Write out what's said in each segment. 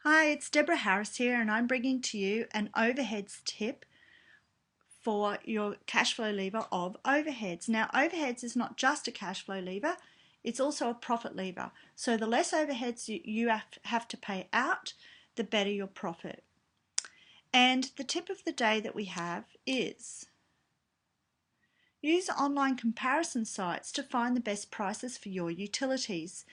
Hi, it's Deborah Harris here, and I'm bringing to you an overheads tip for your cash flow lever of overheads. Now, overheads is not just a cash flow lever, it's also a profit lever. So the less overheads you have to pay out, the better your profit. And the tip of the day that we have is use online comparison sites to find the best prices for your utilities.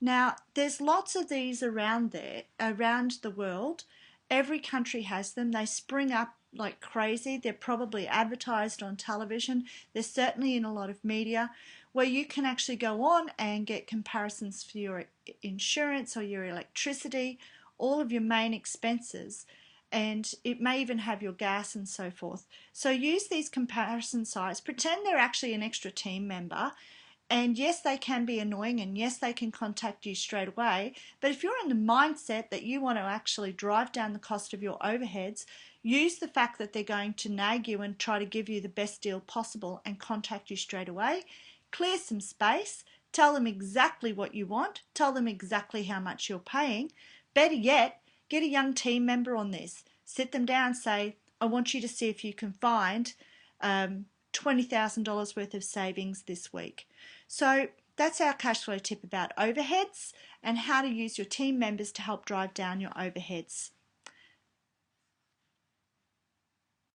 Now, there's lots of these around the world. Every country has them. They spring up like crazy. They're probably advertised on television. They're certainly in a lot of media where you can actually go on and get comparisons for your insurance or your electricity, all of your main expenses, and it may even have your gas and so forth. So use these comparison sites. Pretend they're actually an extra team member. And yes, they can be annoying, and yes, they can contact you straight away. But if you're in the mindset that you want to actually drive down the cost of your overheads, use the fact that they're going to nag you and try to give you the best deal possible and contact you straight away. Clear some space, tell them exactly what you want, tell them exactly how much you're paying. Better yet, get a young team member on this. Sit them down, say, I want you to see if you can find $20,000 worth of savings this week. So that's our cash flow tip about overheads and how to use your team members to help drive down your overheads.